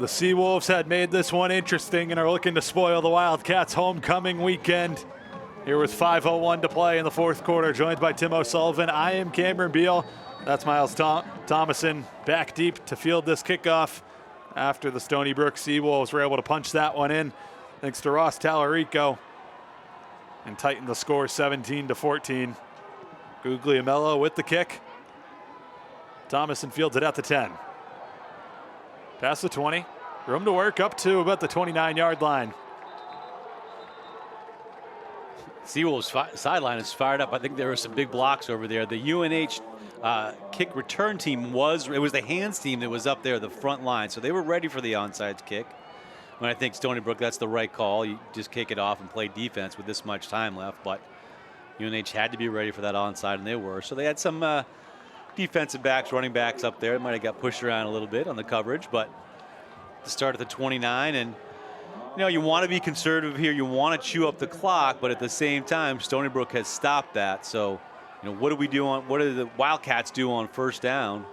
The Seawolves had made this one interesting and are looking to spoil the Wildcats' homecoming weekend. Here with 5:01 to play in the fourth quarter, joined by Tim O'Sullivan. I am Cameron Beall. That's Miles Thomason back deep to field this kickoff after the Stony Brook Seawolves were able to punch that one in thanks to Ross Tallarico and tighten the score 17-14. Guglielmello with the kick. Thomason fields it at the 10. Past the 20. Room to work up to about the 29-yard line. Seawolves sideline is fired up. I think there were some big blocks over there. The UNH kick return team was the hands team that was up there, the front line. So they were ready for the onside kick. When I think Stony Brook, that's the right call. You just kick it off and play defense with this much time left. But UNH had to be ready for that onside, and they were. So they had some defensive backs, running backs up there. It might have got pushed around a little bit on the coverage, but to start at the 29, and you know, you want to be conservative here. You want to chew up the clock, but at the same time, Stony Brook has stopped that. So, you know, what do the Wildcats do on first down?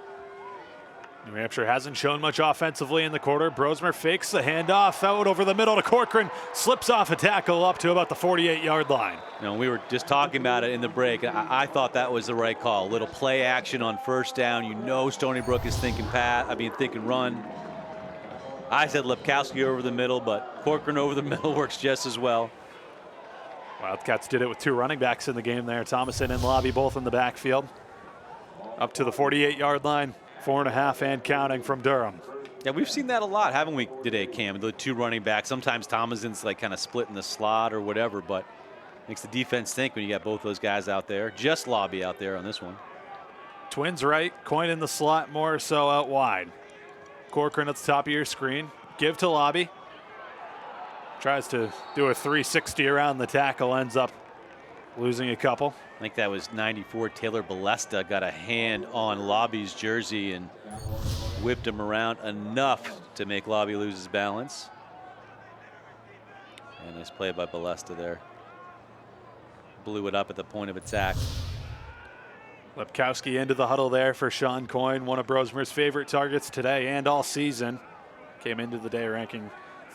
New Hampshire hasn't shown much offensively in the quarter. Brosmer fakes the handoff out over the middle to Corcoran, slips off a tackle up to about the 48-yard line. You know, we were just talking about it in the break. I thought that was the right call. A little play action on first down. You know, Stony Brook is thinking run. I said Lepkowski over the middle, but Corcoran over the middle works just as well. Wildcats did it with two running backs in the game there. Thomason and Lobby both in the backfield. Up to the 48-yard line, 4.5 and counting from Durham. Yeah, we've seen that a lot, haven't we, today, Cam? The two running backs. Sometimes Thomason's like kind of split in the slot or whatever, but makes the defense think when you got both those guys out there. Just Lobby out there on this one. Twins right, Coyne in the slot, more so out wide. Corcoran at the top of your screen. Give to Lobby. Tries to do a 360 around the tackle, ends up losing a couple. I think that was 94. Taylor Balesta got a hand on Lobby's jersey and whipped him around enough to make Lobby lose his balance. And nice play by Balesta there. Blew it up at the point of attack. Lepkowski into the huddle there for Sean Coyne, one of Brosmer's favorite targets today and all season. Came into the day ranking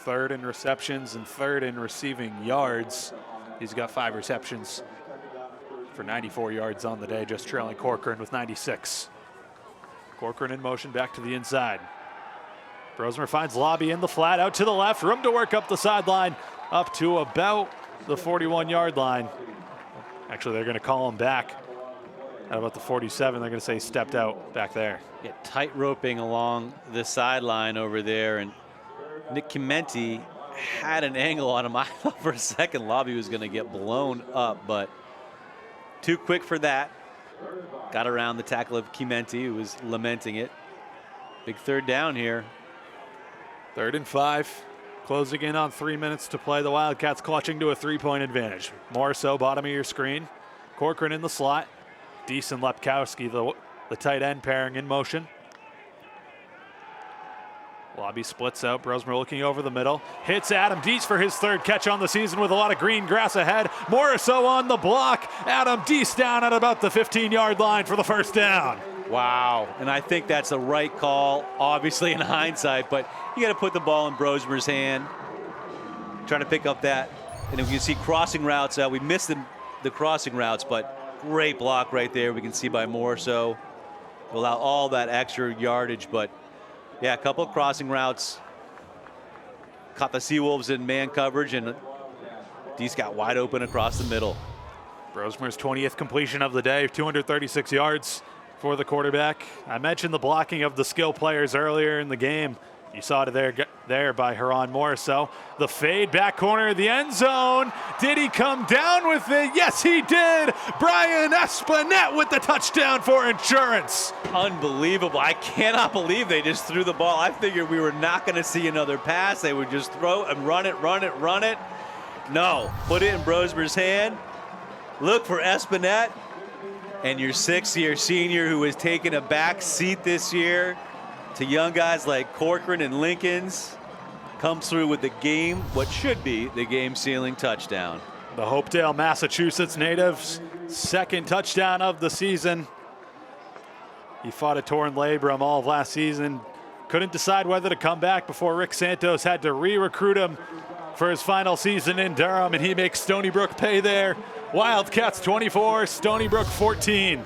3rd in receptions and 3rd in receiving yards. He's got 5 receptions for 94 yards on the day, just trailing Corcoran with 96. Corcoran in motion back to the inside. Brosmer finds Lobby in the flat, out to the left, room to work up the sideline, up to about the 41-yard line. Actually, they're going to call him back at about the 47. They're going to say he stepped out back there. Yeah, tight roping along the sideline over there, and Nick Chimenti had an angle on him. I thought for a second Lobby was going to get blown up, but too quick for that. Got around the tackle of Chimenti, who was lamenting it. Big third down here. 3rd and 5. Closing in on 3 minutes to play. The Wildcats clutching to a 3-point advantage. More so, bottom of your screen. Corcoran in the slot. Decent Lepkowski, the tight end pairing in motion. Lobby splits out. Brosmer looking over the middle. Hits Adam Deese for his 3rd catch on the season with a lot of green grass ahead. Morriso on the block. Adam Deese down at about the 15-yard line for the first down. Wow. And I think that's the right call, obviously in hindsight, but you got to put the ball in Brosmer's hand. Trying to pick up that. And if you see crossing routes out, we missed the crossing routes, but great block right there. We can see by Morriso. Allow all that extra yardage, but yeah, a couple of crossing routes. Caught the Seawolves in man coverage, and Deese got wide open across the middle. Brosmer's 20th completion of the day, 236 yards for the quarterback. I mentioned the blocking of the skill players earlier in the game. You saw it there by Huron Morriso. The fade back corner of the end zone. Did he come down with it? Yes, he did. Brian Espinette with the touchdown for insurance. Unbelievable. I cannot believe they just threw the ball. I figured we were not going to see another pass. They would just throw and run it. No, put it in Brosmer's hand. Look for Espinette and your 6th-year senior who has taken a back seat this year to young guys like Corcoran and Lincolns, comes through with the game, what should be the game-sealing touchdown. The Hopedale, Massachusetts native's 2nd touchdown of the season. He fought a torn labrum all of last season. couldn't decide whether to come back before Rick Santos had to re-recruit him for his final season in Durham, and he makes Stony Brook pay there. Wildcats 24, Stony Brook 14.